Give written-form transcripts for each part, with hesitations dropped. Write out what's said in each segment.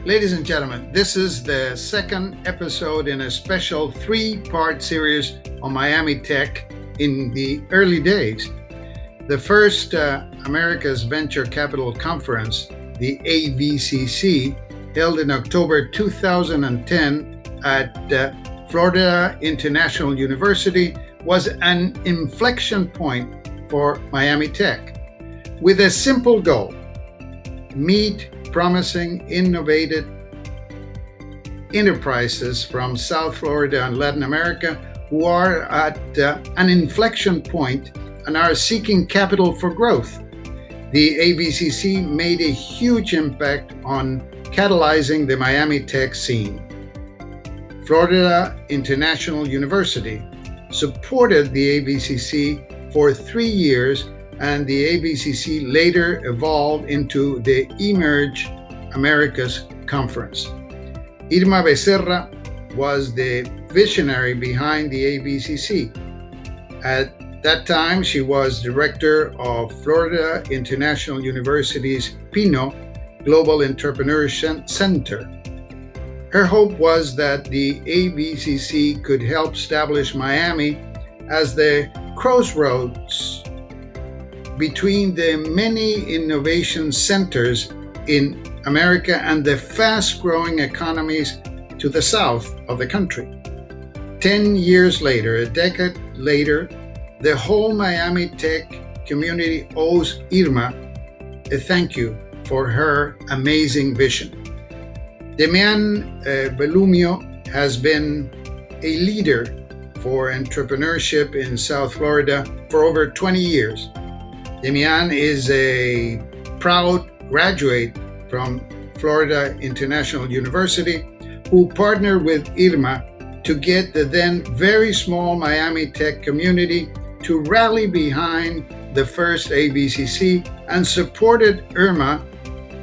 Ladies and gentlemen, this is the second episode in a special three-part series on Miami Tech in the early days. The first America's Venture Capital Conference, the AVCC, held in October 2010 at Florida International University, was an inflection point for Miami Tech with a simple goal: meet promising, innovative enterprises from South Florida and Latin America who are at an inflection point and are seeking capital for growth. The AVCC made a huge impact on catalyzing the Miami tech scene. Florida International University supported the AVCC for 3 years, and the AVCC later evolved into the Emerge Americas Conference. Irma Becerra was the visionary behind the AVCC. At that time, she was director of Florida International University's Pino Global Entrepreneurship Center. Her hope was that the AVCC could help establish Miami as the crossroads between the many innovation centers in America and the fast-growing economies to the south of the country. 10 years later, a decade later, the whole Miami tech community owes Irma a thank you for her amazing vision. Demian Bellumio has been a leader for entrepreneurship in South Florida for over 20 years. Demian is a proud graduate from Florida International University who partnered with Irma to get the then very small Miami tech community to rally behind the first AVCC and supported Irma,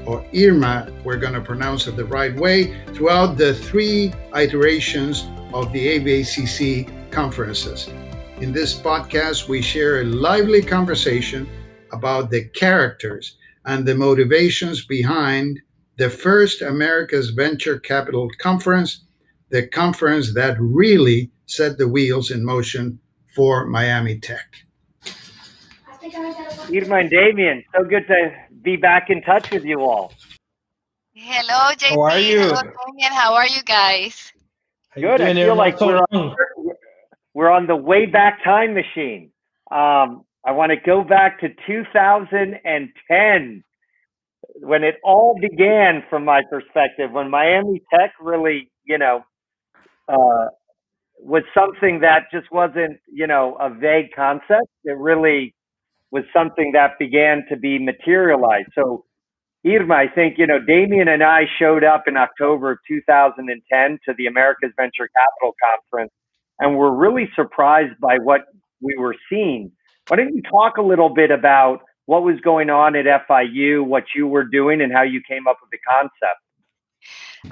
we're going to pronounce it the right way, throughout the 3 iterations of the AVCC conferences. In this podcast, we share a lively conversation about the characters and the motivations behind the first America's Venture Capital Conference, the conference that really set the wheels in motion for Miami Tech. Irma and Demian, so good to be back in touch with you all. Hello, JP. How are you? Hello, Demian. How are you guys? Good. I feel like we're on the way back time machine. I want to go back to 2010 when it all began, from my perspective, when Miami Tech really, was something that just wasn't, a vague concept. It really was something that began to be materialized. So, Irma, I think, Demian and I showed up in October of 2010 to the America's Venture Capital Conference, and we're really surprised by what we were seeing. Why don't you talk a little bit about what was going on at FIU, what you were doing, and how you came up with the concept?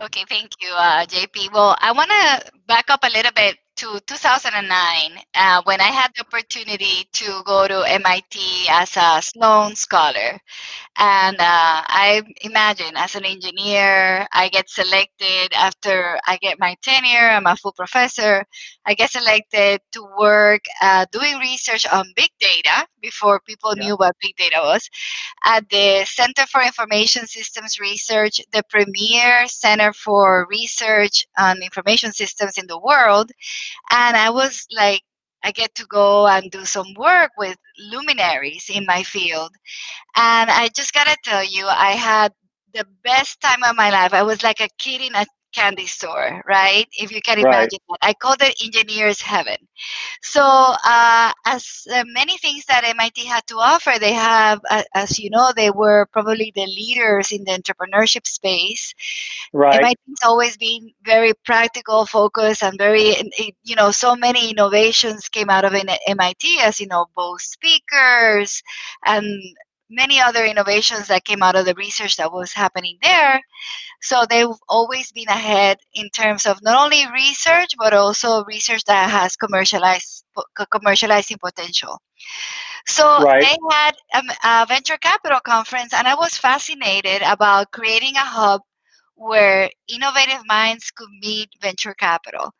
Okay, thank you, JP. Well, I want to back up a little bit to 2009 when I had the opportunity to go to MIT as a Sloan Scholar. And I imagine as an engineer, I get selected after I get my tenure. I'm a full professor. I get selected to work doing research on big data before people knew what big data was at the Center for Information Systems Research, the premier center for research on information systems in the world. And I was like, I get to go and do some work with luminaries in my field. And I just got to tell you, I had the best time of my life. I was like a kid in a candy store, right? If you can imagine that. I called it engineer's heaven. So as many things that MIT had to offer, they have, as you know, they were probably the leaders in the entrepreneurship space. MIT's always been very practical, focused, and very, so many innovations came out of MIT, as you know, both speakers and many other innovations that came out of the research that was happening there. So they've always been ahead in terms of not only research, but also research that has commercializing potential. So they had a venture capital conference, and I was fascinated about creating a hub where innovative minds could meet venture capital.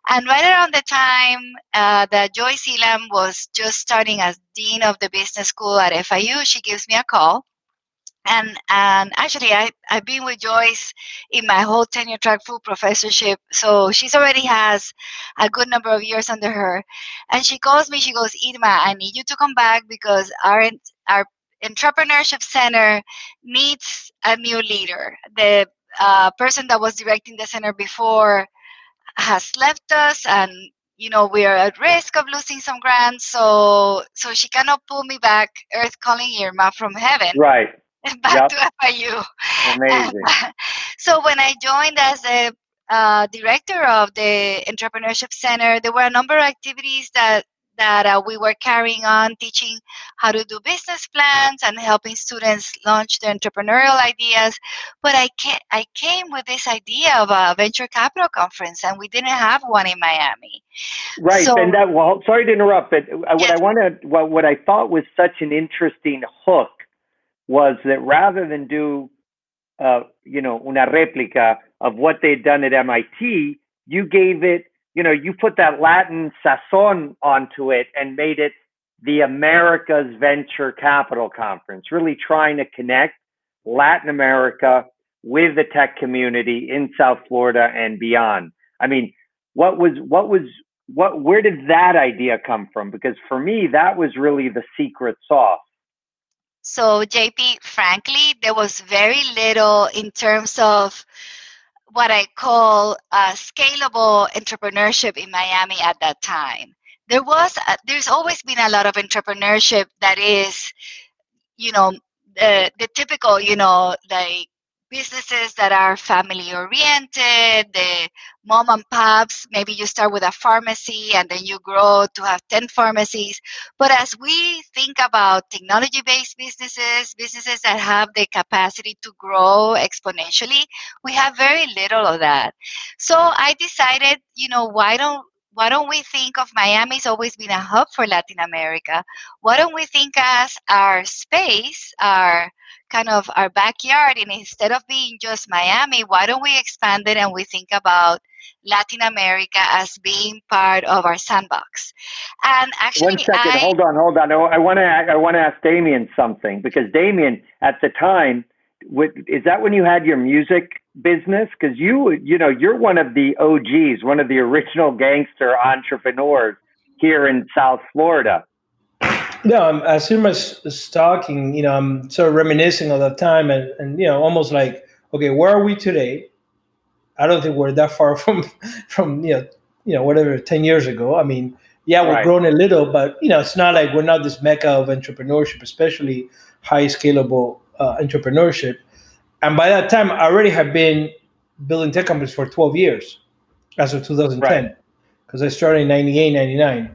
And right around the time that Joyce Elam was just starting as Dean of the Business School at FIU, she gives me a call. And actually, I've been with Joyce in my whole tenure track full professorship. So she's already has a good number of years under her. And she calls me, she goes, Irma, I need you to come back because our entrepreneurship center needs a new leader. The person that was directing the center before has left us, and we are at risk of losing some grants. So she cannot pull me back, earth calling Irma from heaven, Right. back to FIU. Amazing. So when I joined as the director of the Entrepreneurship Center, there were a number of activities that we were carrying on, teaching how to do business plans and helping students launch their entrepreneurial ideas. But I came with this idea of a venture capital conference, and we didn't have one in Miami. Right, So, and sorry to interrupt, but yes. what I thought was such an interesting hook was that rather than do una replica of what they'd done at MIT, you gave it, you put that Latin sazon onto it and made it the America's Venture Capital Conference, really trying to connect Latin America with the tech community in South Florida and beyond. I mean, where did that idea come from? Because for me, that was really the secret sauce. So, JP, frankly, there was very little in terms of what I call scalable entrepreneurship in Miami at that time. There's always been a lot of entrepreneurship that is, the typical, like businesses that are family oriented, the mom and pops. Maybe you start with a pharmacy and then you grow to have 10 pharmacies. But as we think about technology based businesses that have the capacity to grow exponentially, we have very little of that. So I decided, why don't we think of Miami's always been a hub for Latin America? Why don't we think as our space, our kind of our backyard, and instead of being just Miami, why don't we expand it and we think about Latin America as being part of our sandbox? And actually, 1 second, hold on. I want to ask Demian something, because Demian, at the time, is that when you had your music business? Because you're one of the OGs, one of the original gangster entrepreneurs here in South Florida. No, as Irma's talking, I'm sort of reminiscing of that time, and almost like, okay, where are we today? I don't think we're that far from whatever 10 years ago. I mean, yeah, we've grown a little, but it's not like we're not this mecca of entrepreneurship, especially high scalable entrepreneurship. And by that time, I already had been building tech companies for 12 years, as of 2010, because I started in 98, 99.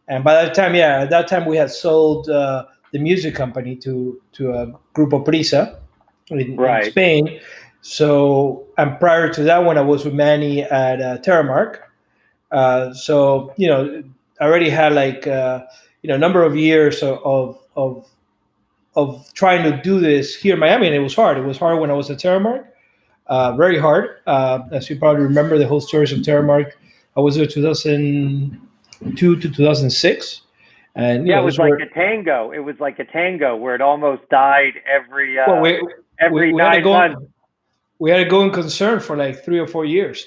And by that time, at that time we had sold the music company to a Grupo Prisa in Spain. So, and prior to that one, I was with Manny at Terramark. So, I already had like, a number of years of trying to do this here in Miami, and it was hard. It was hard when I was at Terramark, very hard. As you probably remember, the whole stories of Terramark. I was there 2002 to 2006. And it was like a tango. It was like a tango where it almost died every 9 months. We had a going concern for like 3 or 4 years.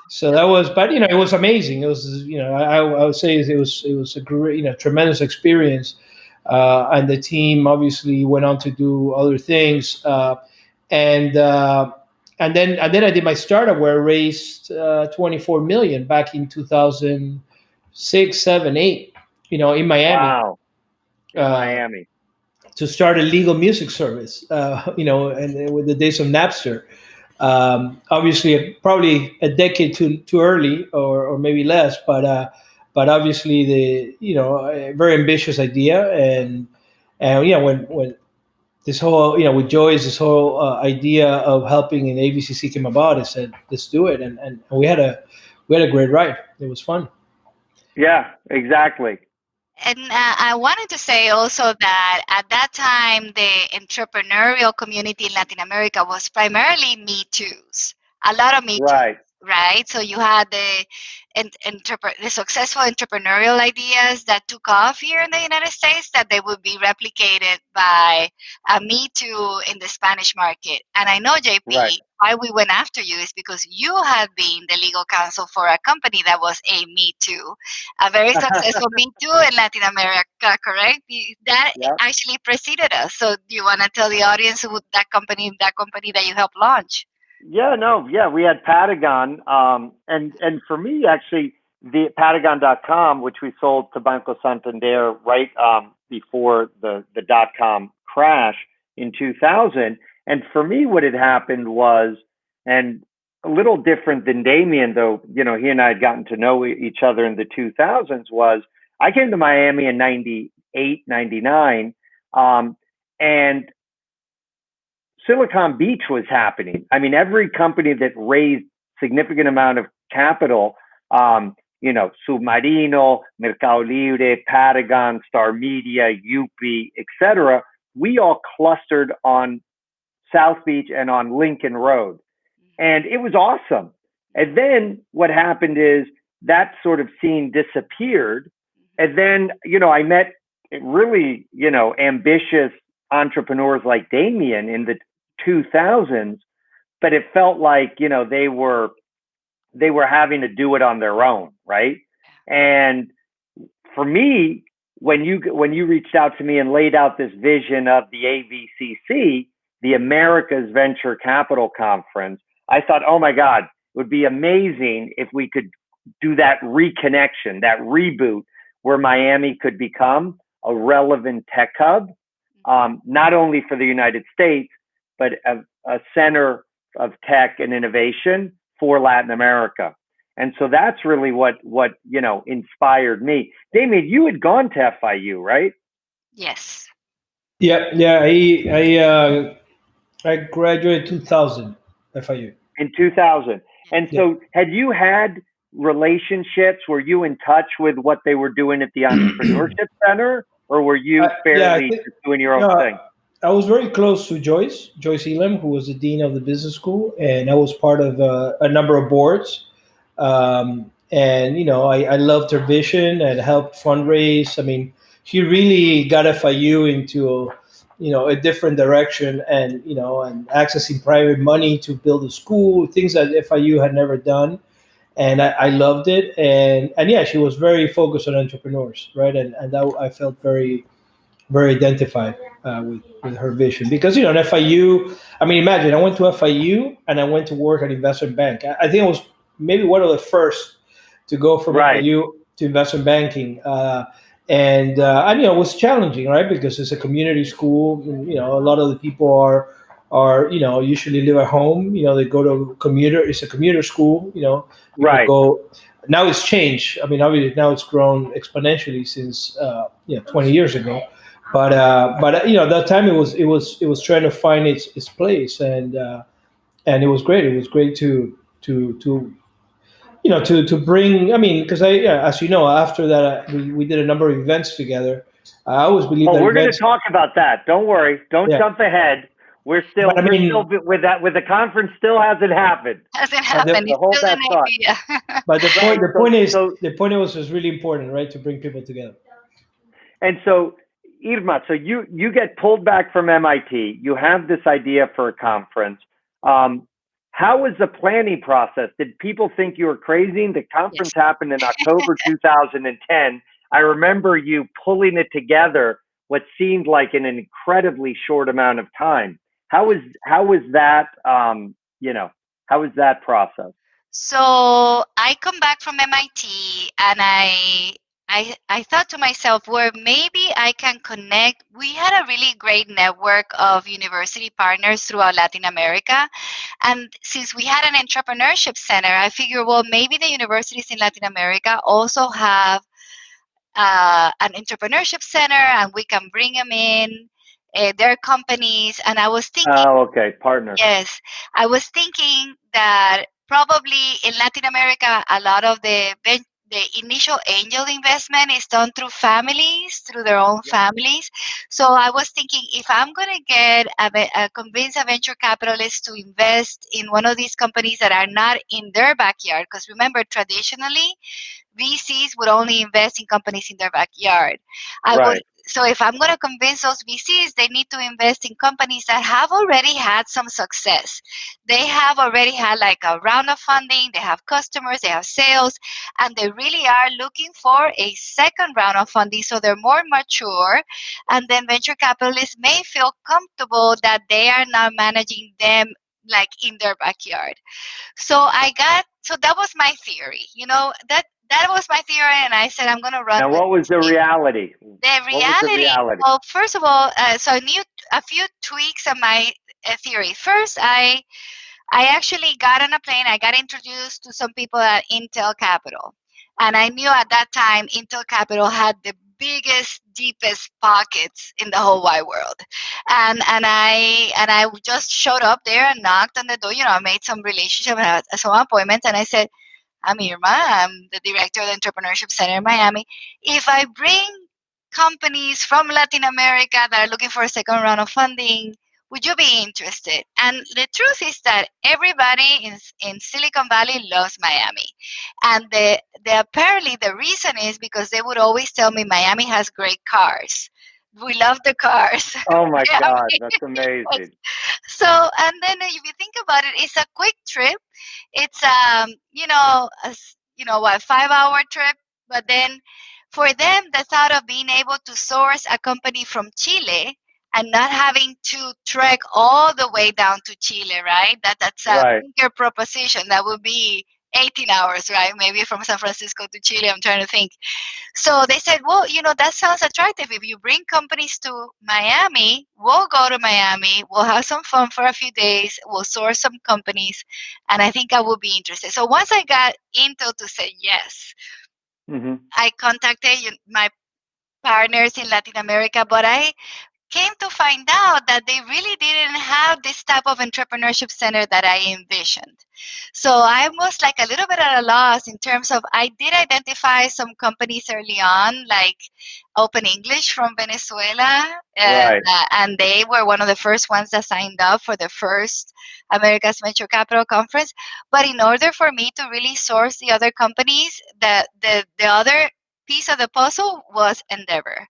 So that was, but it was amazing. It was, I would say it was a great, tremendous experience. And the team obviously went on to do other things. And then I did my startup where I raised $24 million back in 2006, 7, 8. In Miami. Wow. Miami. To start a legal music service. And with the days of Napster. Obviously, probably a decade too early, or maybe less. But obviously a very ambitious idea, and when this whole, with Joyce, this whole idea of helping in AVCC came about, I said, let's do it. And we had a great ride. It was fun. Yeah, exactly. And I wanted to say also that at that time, the entrepreneurial community in Latin America was primarily Me Too's. A lot of Me Too, Right. right? So you had the successful entrepreneurial ideas that took off here in the United States that they would be replicated by Me Too in the Spanish market. And I know, Right. JP, why we went after you is because you had been the legal counsel for a company that was a Me Too, a very successful Me Too in Latin America, correct? That Yeah. actually preceded us. So do you want to tell the audience who that company that you helped launch? Yeah, no, yeah, we had Patagon, and for me, actually, the Patagon.com, which we sold to Banco Santander right before the dot-com crash in 2000. And for me, what had happened was, and a little different than Demian, though, he and I had gotten to know each other in the 2000s, was I came to Miami in 98, 99, and Silicon Beach was happening. I mean, every company that raised significant amount of capital, Submarino, Mercado Libre, Patagon, Star Media, Yupi, etc., we all clustered on South Beach and on Lincoln Road. And it was awesome. And then what happened is that sort of scene disappeared. And then, I met really, ambitious entrepreneurs like Demian in the 2000s, but it felt like, they were having to do it on their own, right? And for me, when you reached out to me and laid out this vision of the AVCC, the America's Venture Capital Conference, I thought, oh my God, it would be amazing if we could do that reconnection, that reboot, where Miami could become a relevant tech hub, not only for the United States, but a center of tech and innovation for Latin America. And so that's really what inspired me. Demian, you had gone to FIU, right? Yes. Yeah, yeah. I graduated 2000 FIU. In 2000. And Yeah. so had you had relationships? Were you in touch with what they were doing at the Entrepreneurship Center? Or were you Yeah, I fairly think just doing your own no, thing? I was very close to Joyce Elam, who was the dean of the business school, and I was part of a number of boards. And I loved her vision and helped fundraise. I mean, she really got FIU into a different direction, and and accessing private money to build a school, things that FIU had never done, and I loved it. And yeah, she was very focused on entrepreneurs, right? And that I felt very identified with her vision, because at FIU, I mean, imagine I went to FIU and I went to work at investment bank. I think I was maybe one of the first to go from Right. FIU to investment banking, and it was challenging, right? Because it's a community school. A lot of the people are usually live at home. They go to commuter. It's a commuter school. People Right. go. Now it's changed. I mean, obviously now it's grown exponentially since 20 years ago. But that time it was trying to find its place, and it was great. It was great to bring. I mean, because as you know, after that we did a number of events together. I always believe that We're going to events. talk about that. Don't worry. Don't Yeah, jump ahead. We're still but I mean, with that, with the conference still hasn't happened. Hasn't but the, happened. So It's hold still that an thought. idea. but the Right. point the point is So the point was really important, right? To bring people together. And so, Irma, so you get pulled back from MIT. You have this idea for a conference. How was the planning process? Did people think you were crazy? The conference Yes. happened in October 2010. I remember you pulling it together, what seemed like in an incredibly short amount of time. How was that? How was that process? So I come back from MIT and I thought to myself, where maybe I can connect. We had a really great network of university partners throughout Latin America. And since we had an entrepreneurship center, I figured, well, maybe the universities in Latin America also have an entrepreneurship center and we can bring them in, their companies. And I was thinking, Oh, okay, partner. yes, I was thinking that probably in Latin America, a lot of the the initial angel investment is done through families, through their own families. So I was thinking, if I'm going to get convince a venture capitalist to invest in one of these companies that are not in their backyard, because remember, traditionally, VCs would only invest in companies in their backyard. I would. Right. So if I'm going to convince those VCs, they need to invest in companies that have already had some success. They have already had like a round of funding, they have customers, they have sales, and they really are looking for a second round of funding. So they're more mature, and then venture capitalists may feel comfortable that they are now managing them like in their backyard. So that was my theory. That was my theory, and I said I'm going to run And with what was the it. reality? The What was the reality, reality? well, first of all, so I knew a few tweaks of my theory. First, I actually got on a plane. I got introduced to some people at Intel Capital, and I knew at that time Intel Capital had the biggest, deepest pockets in the whole wide world. And I just showed up there and knocked on the door. I made some relationship and some appointments, and I said, I'm Irma. I'm the director of the Entrepreneurship Center in Miami. If I bring companies from Latin America that are looking for a second round of funding, would you be interested? And the truth is that everybody in Silicon Valley loves Miami. And apparently the reason is because they would always tell me Miami has great cars. We love the cars. Oh my Miami. God, that's amazing. So, and then if you think about it, it's a quick trip. It's what, 5 hour trip. But then for them, the thought of being able to source a company from Chile and not having to trek all the way down to Chile, right? That's a Right. bigger proposition. That would be 18 hours, right? Maybe from San Francisco to Chile. I'm trying to think. So they said, well, that sounds attractive. If you bring companies to Miami, we'll go to Miami. We'll have some fun for a few days. We'll source some companies. And I think I will be interested. So once I got Intel to say yes, I contacted my partners in Latin America, but I came to find out that they really didn't have this type of entrepreneurship center that I envisioned. So I was like a little bit at a loss in terms of, I did identify some companies early on, like Open English from Venezuela, Right. and they were one of the first ones that signed up for the first America's Venture Capital Conference. But in order for me to really source the other companies, the other piece of the puzzle was Endeavor,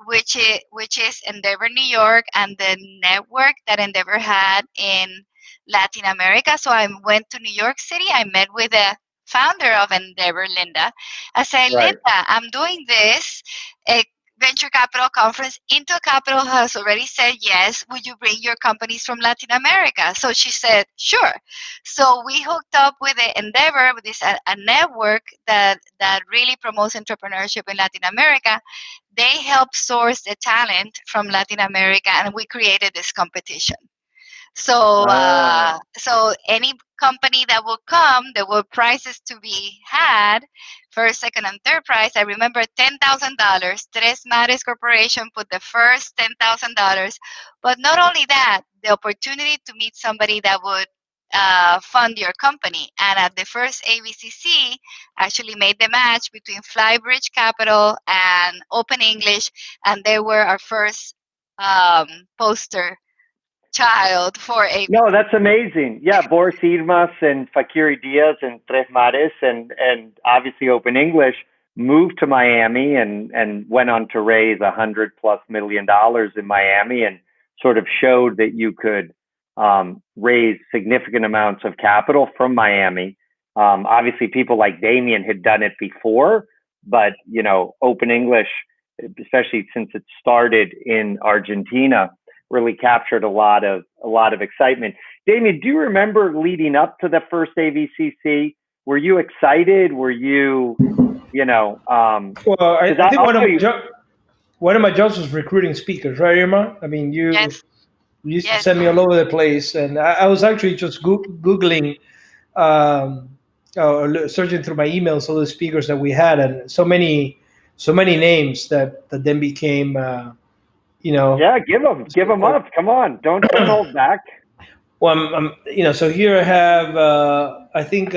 which is Endeavor New York, and the network that Endeavor had in Latin America. So I went to New York City. I met with the founder of Endeavor, Linda. I said, Right. Linda, I'm doing this venture capital conference. Intel Capital has already said yes. Would you bring your companies from Latin America? So she said, sure. So we hooked up with the Endeavor, with this a network that really promotes entrepreneurship in Latin America. They help source the talent from Latin America, and we created this competition. So, so any company that will come, there were prizes to be had, first, second, and third prize. I remember $10,000. Tres Mares Corporation put the first $10,000. But not only that, the opportunity to meet somebody that would fund your company. And at the first AVCC, actually made the match between Flybridge Capital and Open English, and they were our first poster child for a. No, that's amazing. Yeah, Boris Irmas and Fakiri Diaz and Tres Mares and obviously Open English moved to Miami and went on to raise $100+ million in Miami and sort of showed that you could raise significant amounts of capital from Miami. Obviously, people like Demian had done it before, but Open English, especially since it started in Argentina, really captured a lot of excitement. Demian, do you remember leading up to the first AVCC? Were you excited? Were you, Well, I think one of my jobs was recruiting speakers, right, Irma? I mean, you used to send me all over the place, and I was actually just Googling, searching through my emails, all the speakers that we had, and so many names that then became. Yeah, give them up. Come on, don't hold back. Well, so here I have, I think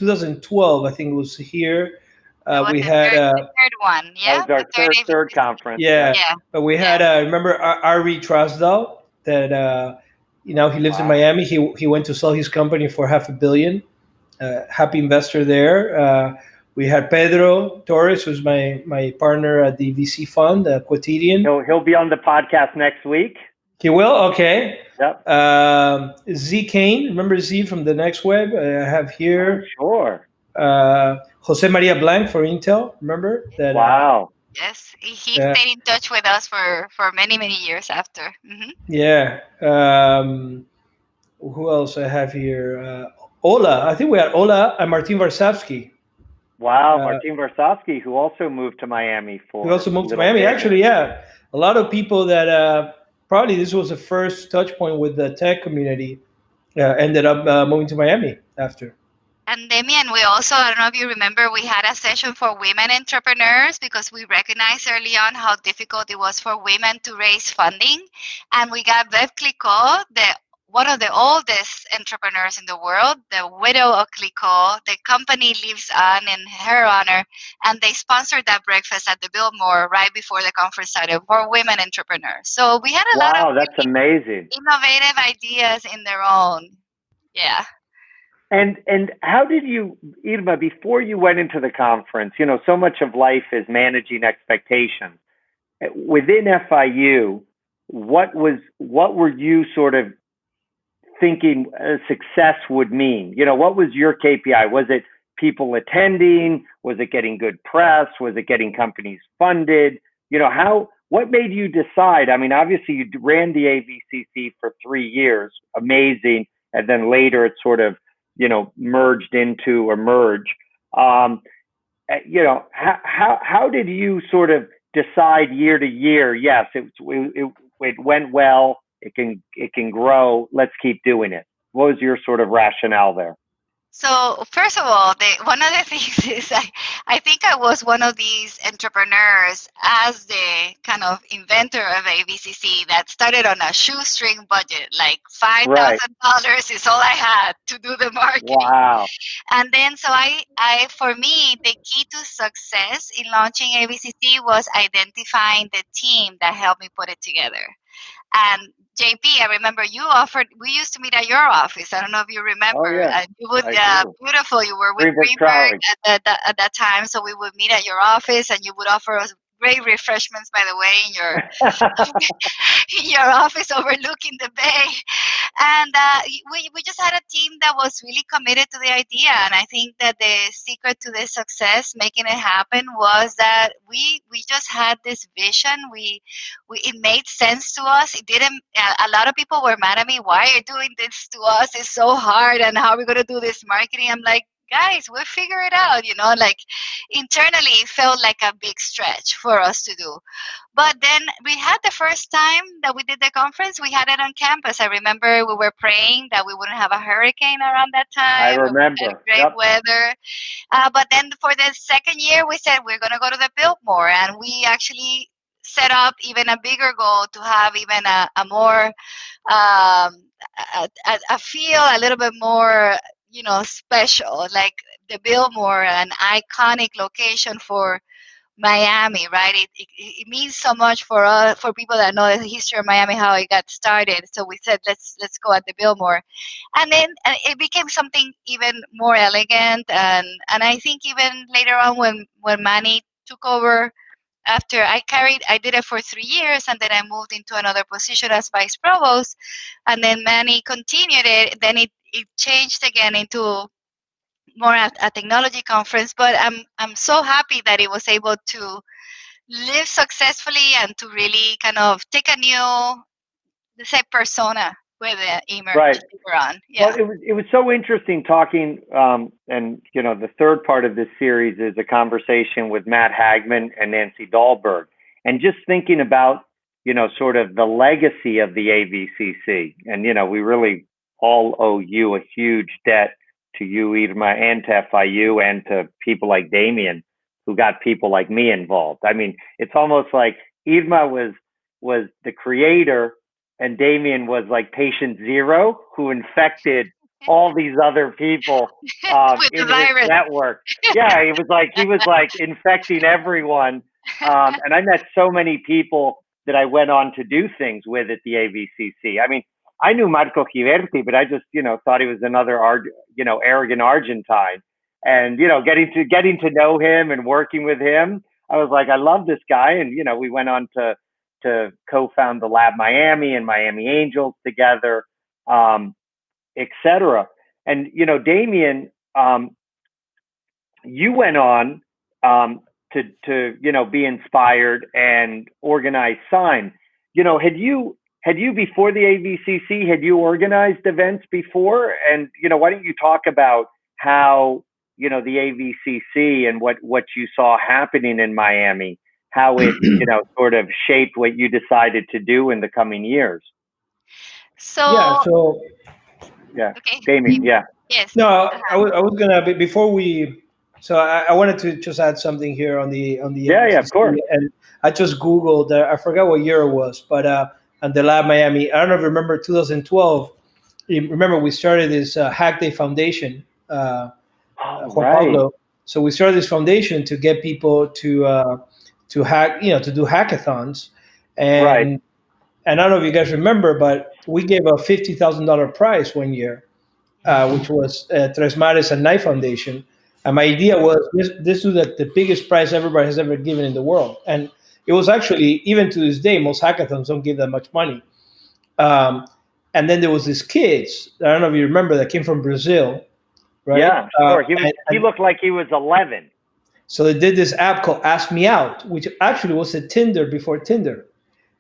2012, I think it was here. That was We the had third one. That Yeah, was our the third third AVCC. conference. yeah, Yeah, but we had remember Ari Trasdal that he lives in Wow. Miami. He went to sell his company for $500 million. Happy investor there. We had Pedro Torres, who's my partner at the VC fund, Quotidian. He'll be on the podcast next week. He will? Okay. Yep. Z Kane, remember Z from the Next Web? I have here. Oh, sure. Jose Maria Blanc for Intel, remember? That, Wow. yes. He stayed in touch with us for many, many years after. Yeah. Who else I have here? Ola. I think we had Ola and Martin Varsavsky. Wow, Martin Varsavsky, who also moved to Miami for. He also moved to Miami. Actually, yeah. A lot of people that probably this was the first touch point with the tech community ended up moving to Miami after. And Demian, we also, I don't know if you remember, we had a session for women entrepreneurs because we recognized early on how difficult it was for women to raise funding. And we got Bev Clicquot, one of the oldest entrepreneurs in the world, the widow of Clicquot. The company lives on in her honor, and they sponsored that breakfast at the Billmore right before the conference started for women entrepreneurs. So we had a lot of that's amazing. Innovative ideas in their own. Yeah. And how did you, Irma, before you went into the conference, so much of life is managing expectations. Within FIU, what were you sort of thinking success would mean? What was your KPI? Was it people attending? Was it getting good press? Was it getting companies funded? What made you decide? I mean, obviously you ran the AVCC for 3 years, amazing. And then later it sort of, merged into a merge. How did you sort of decide year to year? Yes, it went well. It can grow. Let's keep doing it. What was your sort of rationale there? So first of all, one of the things is I think I was one of these entrepreneurs as the kind of inventor of AVCC that started on a shoestring budget, like $5,000 is all I had to do the marketing. Wow. And then so I for me, the key to success in launching AVCC was identifying the team that helped me put it together. And JP, I remember we used to meet at your office. I don't know if you remember. Oh, yeah. You would, beautiful. You were with Greenberg at that time. So we would meet at your office and you would offer us great refreshments, by the way, in your office overlooking the bay. And we just had a team that was really committed to the idea. And I think that the secret to the success, making it happen, was that we just had this vision. It made sense to us. It didn't. A lot of people were mad at me. Why are you doing this to us? It's so hard. And how are we going to do this marketing? I'm like, guys, we'll figure it out. Like internally, it felt like a big stretch for us to do. But then we had the first time that we did the conference, we had it on campus. I remember we were praying that we wouldn't have a hurricane around that time. I remember. Great weather. But then for the second year, we said we're going to go to the Biltmore. And we actually set up even a bigger goal to have even a more, a feel a little bit more, special, like the Biltmore, an iconic location for Miami, right? It means so much for us, for people that know the history of Miami, how it got started. So we said, let's go at the Biltmore, and then it became something even more elegant. And I think even later on when Manny took over, after I did it for 3 years, and then I moved into another position as vice provost, and then Manny continued it. Then it changed again into more a technology conference. But I'm so happy that it was able to live successfully and to really kind of take a new, let's say, persona with emerge later on. Yeah. Well, it was so interesting talking, and the third part of this series is a conversation with Matt Hagman and Nancy Dahlberg, and just thinking about sort of the legacy of the AVCC, and we really all owe you a huge debt, to you, Irma, and to FIU, and to people like Demian, who got people like me involved. I mean, it's almost like Irma was the creator, and Demian was like patient zero who infected all these other people With the in his virus. network. Yeah, he was like infecting everyone. And I met so many people that I went on to do things with at the AVCC. I mean, I knew Marco Chiverti, but I just, thought he was another, arrogant Argentine. And, getting to know him and working with him, I was like, I love this guy. And, we went on to co-found the Lab Miami and Miami Angels together, etc. And, Demian, you went on to be inspired and organize Sign. Had you before the AVCC, had you organized events before? And why don't you talk about how the AVCC and what you saw happening in Miami, how it sort of shaped what you decided to do in the coming years? Yeah. So, So Yeah, okay. Damian. Yeah, Yes. no, I was gonna before we. So I wanted to just add something here on the yeah, of course. ABCC, and I just googled. I forgot what year it was, but on the Lab Miami. I don't know if you remember 2012. Remember we started this Hack Day Foundation, Juan Right. Pablo. So we started this foundation to get people to hack, to do hackathons, and Right. and I don't know if you guys remember, but we gave a $50,000 prize one year, which was Tres Mares and Knife Foundation. And my idea was this was the biggest prize everybody has ever given in the world. And it was actually, even to this day, most hackathons don't give that much money. Um, and then there was these kids, I don't know if you remember, that came from Brazil, right? Yeah, sure. He And looked like he was 11. so they did this app called Ask Me Out, which actually was a Tinder before Tinder.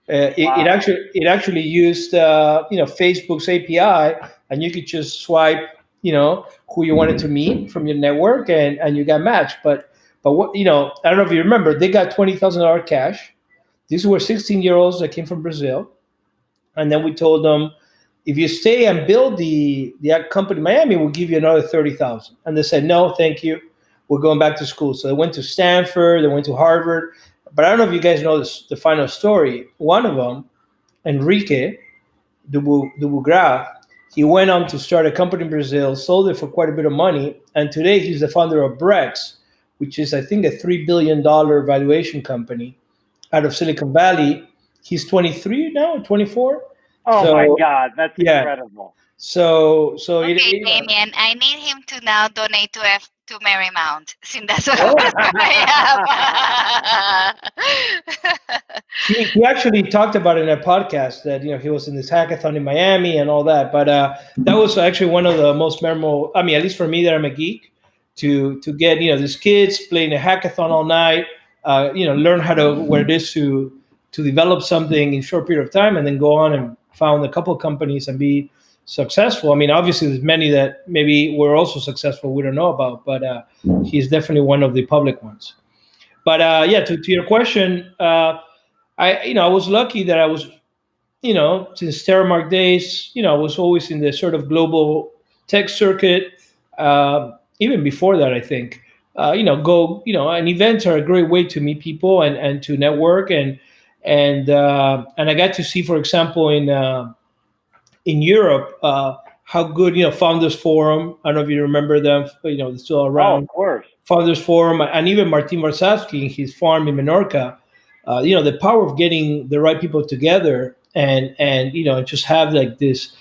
Wow. It actually used Facebook's API, and you could just swipe who you wanted to meet from your network, and you got matched. But what I don't know if you remember, they got $20,000 cash. These were 16-year-olds that came from Brazil, and then we told them, if you stay and build the company in Miami, we'll give you another 30,000. And they said, no, thank you. We're going back to school. So they went to Stanford, they went to Harvard. But I don't know if you guys know the final story. One of them, Enrique Dubugra, he went on to start a company in Brazil, sold it for quite a bit of money, and today he's the founder of Brex, which is, I think, a $3 billion valuation company out of Silicon Valley. He's 23 now, 24. Oh So, my God, that's yeah. incredible. So Okay, Damian, I need him to now donate to Marymount, since that's what Oh. I have. he actually talked about it in a podcast that he was in this hackathon in Miami and all that. But that was actually one of the most memorable. I mean, at least for me, that I'm a geek, to get these kids playing a hackathon all night. Learn how to what it is to develop something in a short period of time, and then go on and found a couple of companies and be successful. I mean, obviously, there's many that maybe were also successful we don't know about, but he's definitely one of the public ones. But yeah, to your question, I was lucky that I was, since Terramark days, I was always in the sort of global tech circuit. Even before that, I think, and events are a great way to meet people and to network and I got to see, for example, in Europe, how good, Founders Forum. I don't know if you remember them. They're still around. Oh, of course. Founders Forum, and even Martin Varsavsky, his farm in Menorca. The power of getting the right people together and just have like this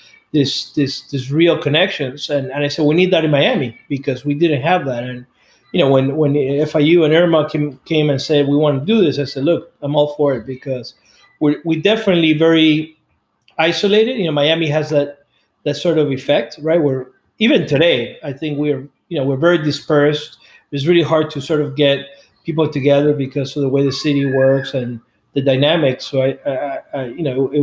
real connections. And I said we need that in Miami because we didn't have that. And when FIU and Irma came and said we want to do this, I said, look, I'm all for it because we definitely very isolated. Miami has that sort of effect, right? Where even today, I think we're very dispersed. It's really hard to sort of get people together because of the way the city works and the dynamics. So it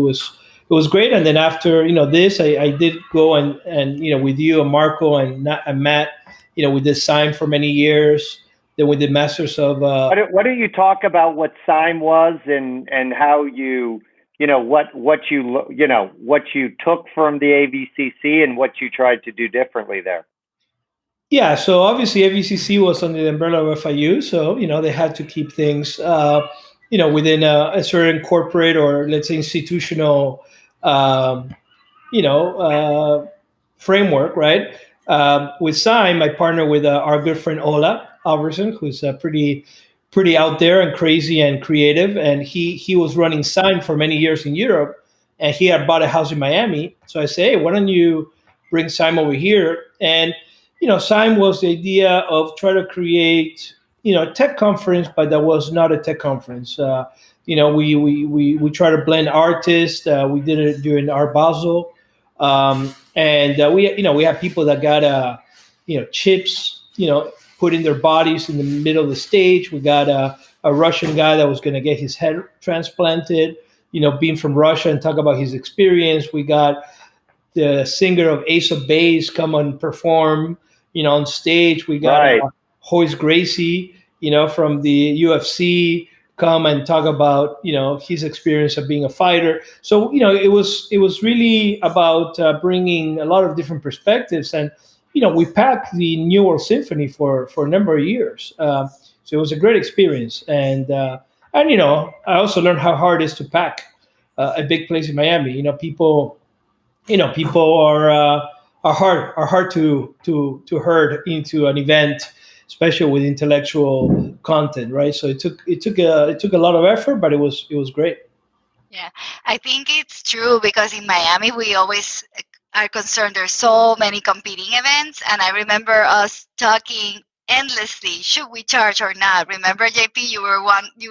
was great. And then after this, I did go and with you and Marco and Matt, we did Sign for many years. Then we did Masters of. Why don't you talk about what Sign was and how you what you took from the AVCC and what you tried to do differently there. Yeah, so obviously AVCC was under the umbrella of FIU, so they had to keep things within a certain corporate or let's say institutional framework, right? With Sign, I partner with our good friend Ola Alverson, who's pretty out there and crazy and creative. And he was running Sign for many years in Europe, and he had bought a house in Miami. So I say, hey, why don't you bring Sign over here? And Sign was the idea of trying to create a tech conference, but that was not a tech conference. We try to blend artists. We did it during Art Basel. And we have people that got chips put in their bodies in the middle of the stage. We got a Russian guy that was going to get his head transplanted, being from Russia, and talk about his experience. We got the singer of Ace of Base come and perform on stage. We got Right. Hoyce Gracie from the UFC come and talk about his experience of being a fighter. So it was really about bringing a lot of different perspectives. And we packed the New World Symphony for a number of years. So it was a great experience. And I also learned how hard it is to pack a big place in Miami. People are hard to herd into an event, especially with intellectual content, right? So it took a lot of effort, but it was great. Yeah, I think it's true because in Miami we always are concerned there's so many competing events, and I remember us talking endlessly, should we charge or not? Remember, JP, you were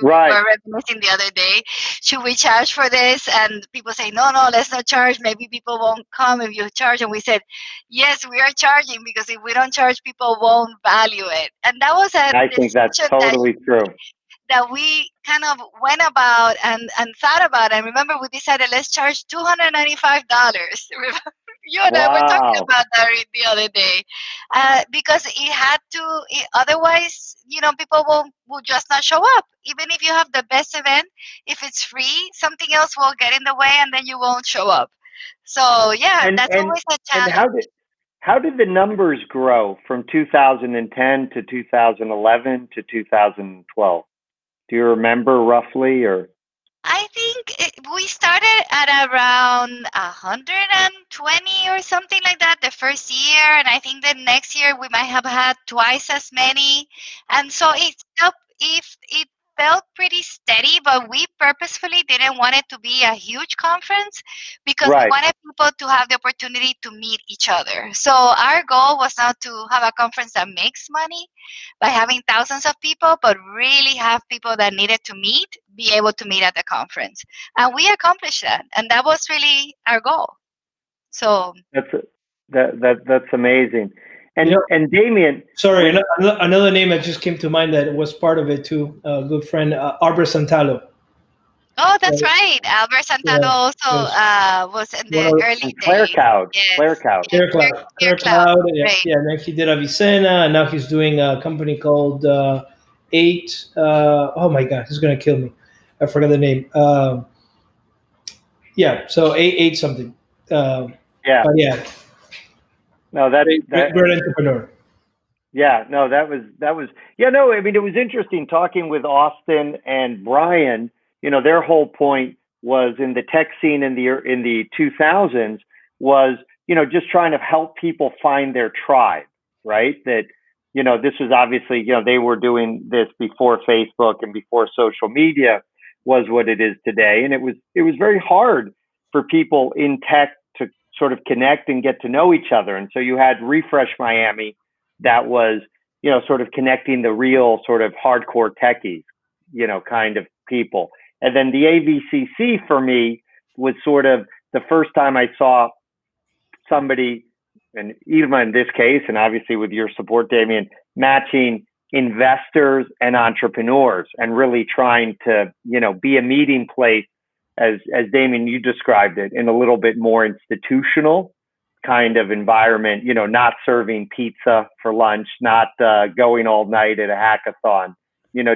Right. reminiscing the other day, should we charge for this? And people say, no, let's not charge. Maybe people won't come if you charge. And we said, yes, we are charging, because if we don't charge, people won't value it. And that was I think that's totally true. that we kind of went about and thought about. And remember, we decided, let's charge $295. You and I were talking about that the other day, because it had to. Otherwise, people will just not show up. Even if you have the best event, if it's free, something else will get in the way, and then you won't show up. So yeah, that's always a challenge. And how did the numbers grow from 2010 to 2011 to 2012? Do you remember roughly, or? I think we started at around 120 or something like that the first year, and I think the next year we might have had twice as many. And so it felt pretty steady, but we purposefully didn't want it to be a huge conference because we wanted people to have the opportunity to meet each other. So our goal was not to have a conference that makes money by having thousands of people, but really have people that needed to meet be able to meet at the conference. And we accomplished that, and that was really our goal. So that's amazing. And Demian, sorry, another name that just came to mind that was part of it too. Good friend Albert Santalo. Oh, that's right. Albert Santalo also was in the early days. Claire Cloud. Yeah. And then he did Avicenna, and now he's doing a company called 8. Oh my God, he's gonna kill me. I forgot the name. So 8 something. But yeah. No, great entrepreneur. Yeah, no, that was. Yeah, no, I mean, it was interesting talking with Austin and Brian. Their whole point was in the tech scene in the 2000s was, just trying to help people find their tribe, right? That, this was obviously, they were doing this before Facebook and before social media was what it is today. And it was very hard for people in tech to sort of connect and get to know each other. And so you had Refresh Miami that was, sort of connecting the real sort of hardcore techies, kind of people. And then the AVCC for me was sort of the first time I saw somebody, and Irma in this case, and obviously with your support, Demian, matching investors and entrepreneurs and really trying to, be a meeting place, as Demian, you described it, in a little bit more institutional kind of environment, not serving pizza for lunch, not going all night at a hackathon,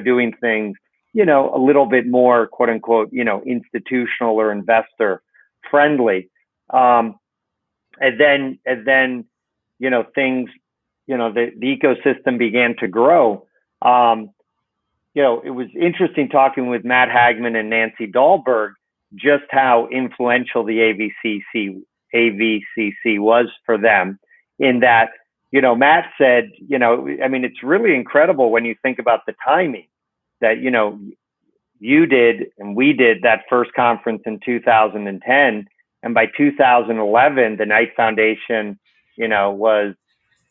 doing things, a little bit more, quote unquote, institutional or investor friendly. And then, things, the ecosystem began to grow. It was interesting talking with Matt Hagman and Nancy Dahlberg, just how influential the AVCC AVCC was for them, in that, Matt said, I mean, it's really incredible when you think about the timing that, you did and we did that first conference in 2010. And by 2011, the Knight Foundation, was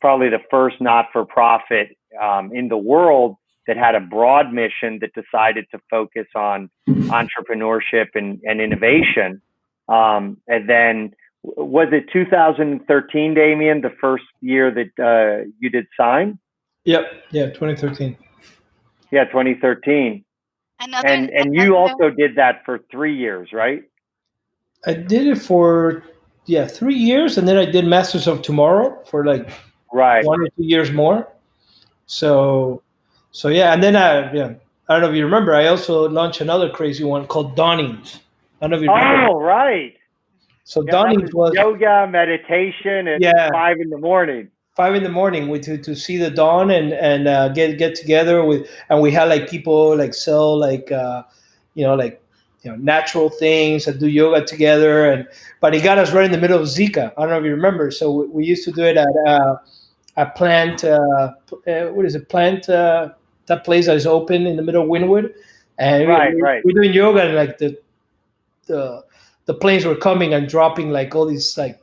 probably the first not-for-profit in the world that had a broad mission that decided to focus on entrepreneurship and innovation. And then, was it 2013, Demian, the first year that you did Sign? Yep. Yeah, 2013. Yeah, 2013. And you also did that for 3 years, right? I did it for 3 years, and then I did Masters of Tomorrow for like 1 or 2 years more. So yeah, and then I don't know if you remember, I also launched another crazy one called Dawnings. I don't know if you remember. Oh, right. So Dawnings was yoga, meditation at 5 in the morning. 5 in the morning to see the dawn and get together with, and we had like people like sell like natural things and do yoga together, but it got us right in the middle of Zika. I don't know if you remember. So we used to do it at a plant. What is it? Plant that place that is open in the middle of Wynwood, and we're doing yoga, and like the planes were coming and dropping like all these like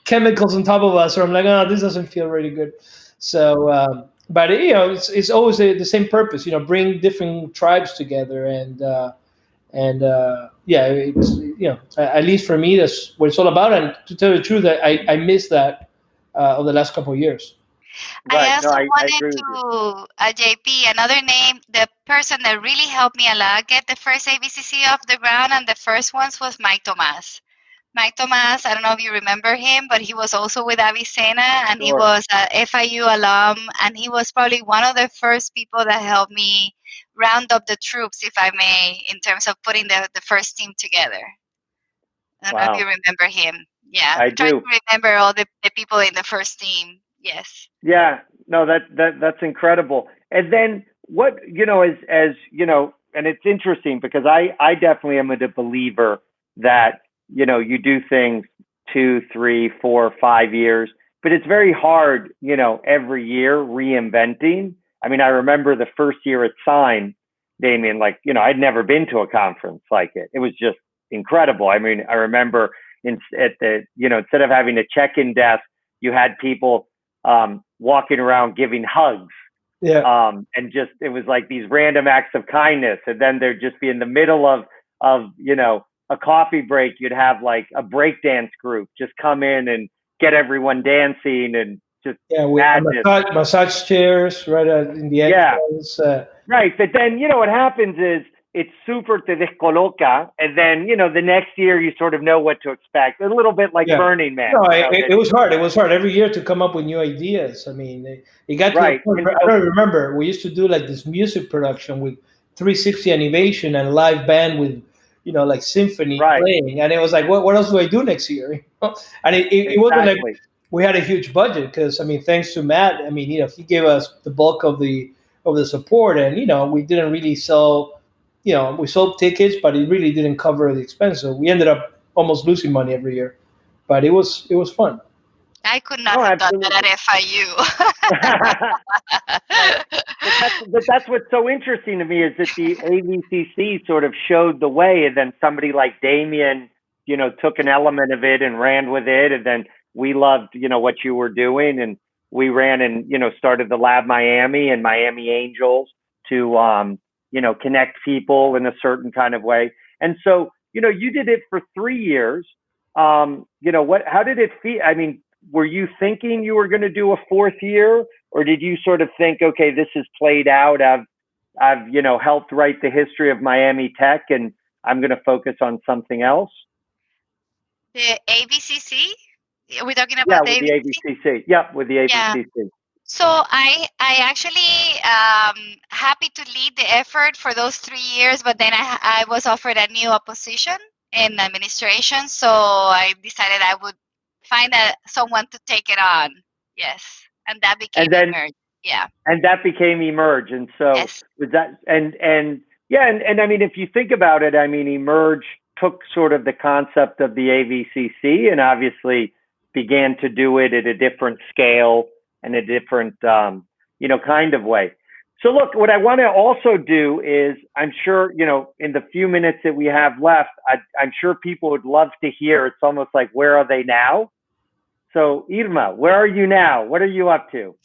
chemicals on top of us. So I'm like, oh, this doesn't feel really good. So, but it's always the same purpose. Bring different tribes together, and it's at least for me, that's what it's all about. And to tell you the truth, I miss that over the last couple of years. I also wanted to, JP, another name, the person that really helped me a lot get the first AVCC off the ground, and the first ones was Mike Tomas. Mike Tomas, I don't know if you remember him, but he was also with Avicenna, and he was a FIU alum, and he was probably one of the first people that helped me round up the troops, if I may, in terms of putting the first team together. I don't know if you remember him. Yeah, I do. To remember all the people in the first team. Yes. Yeah, no, that's incredible. And then what, as and it's interesting because I definitely am a believer that, you do things 2, 3, 4, 5 years, but it's very hard, every year reinventing. I mean, I remember the first year at Sign, Demian, like, I'd never been to a conference like it. It was just incredible. I mean, I remember instead of having a check-in desk, you had people walking around giving hugs. Yeah. And just, it was like these random acts of kindness. And then there'd just be in the middle of a coffee break, you'd have like a breakdance group just come in and get everyone dancing and just massage chairs right in the entrance. Right. But then, what happens is it's super te descoloca. And then, the next year you sort of know what to expect. A little bit like Burning Man. No, it was hard. It was hard every year to come up with new ideas. I mean, it got to the point, I don't remember. We used to do like this music production with 360 animation and live band with, like symphony playing. And it was like, what else do I do next year? And it wasn't like we had a huge budget because, I mean, thanks to Matt, I mean, he gave us the bulk of the support, and, we didn't really sell, we sold tickets, but it really didn't cover the expense. So we ended up almost losing money every year, but it was fun. I could not have done that at FIU. But that's what's so interesting to me is that the AVCC sort of showed the way, and then somebody like Demian, took an element of it and ran with it, and then we loved, what you were doing, and we ran and started the Lab Miami and Miami Angels to connect people in a certain kind of way. And so you did it for 3 years. How did it feel? I mean, were you thinking you were going to do a 4th year, or did you sort of think, okay, this is played out, I've helped write the history of Miami Tech, and I'm going to focus on something else? The AVCC? Are we talking about the AVCC? Yeah, with the AVCC. Yeah. So I actually happy to lead the effort for those 3 years, but then I was offered a new position in administration, so I decided I would find someone to take it on. Yes, and that became Emerge. Yeah. And that became Emerge, and so was that. And I mean, if you think about it, I mean, Emerge, took sort of the concept of the AVCC and obviously began to do it at a different scale and a different, kind of way. So look, what I want to also do is, I'm sure, in the few minutes that we have left, I'm sure people would love to hear. It's almost like, where are they now? So Irma, where are you now? What are you up to?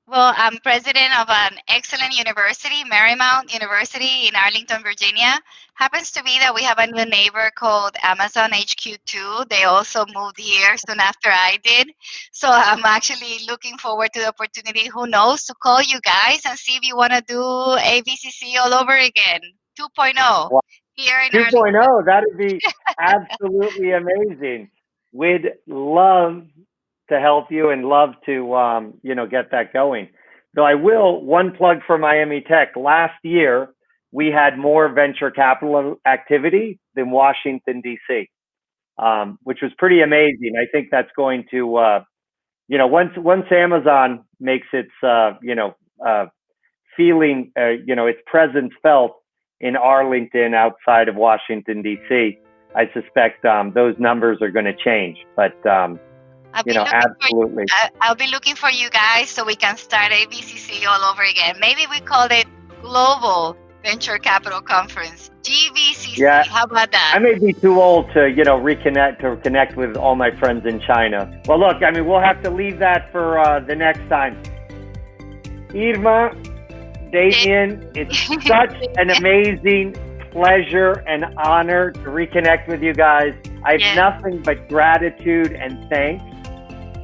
Well, I'm president of an excellent university, Marymount University in Arlington, Virginia. Happens to be that we have a new neighbor called Amazon HQ2. They also moved here soon after I did. So I'm actually looking forward to the opportunity, who knows, to call you guys and see if you want to do AVCC all over again, 2.0, Wow. here in 2.0, that would be absolutely amazing. We'd love to help you and love to, get that going. Though I will, one plug for Miami Tech. Last year, we had more venture capital activity than Washington, D.C., which was pretty amazing. I think that's going to, once Amazon makes its, feeling, its presence felt in Arlington outside of Washington, D.C., I suspect those numbers are going to change. But, absolutely. I'll be looking for you guys so we can start AVCC all over again. Maybe we call it Global Venture Capital Conference, GVCC. Yeah. How about that? I may be too old to, connect with all my friends in China. Well, look, we'll have to leave that for the next time. Irma, Demian, it's such an amazing pleasure and honor to reconnect with you guys. I have nothing but gratitude and thanks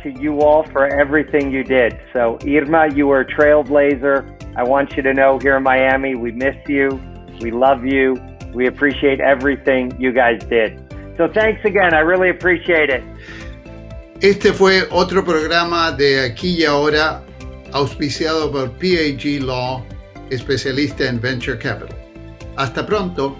to you all for everything you did. So Irma, you were a trailblazer. I want you to know, here in Miami, we miss you. We love you. We appreciate everything you guys did. So thanks again. I really appreciate it. Este fue otro programa de Aquí y Ahora, auspiciado por PAG Law, especialista en Venture Capital. Hasta pronto.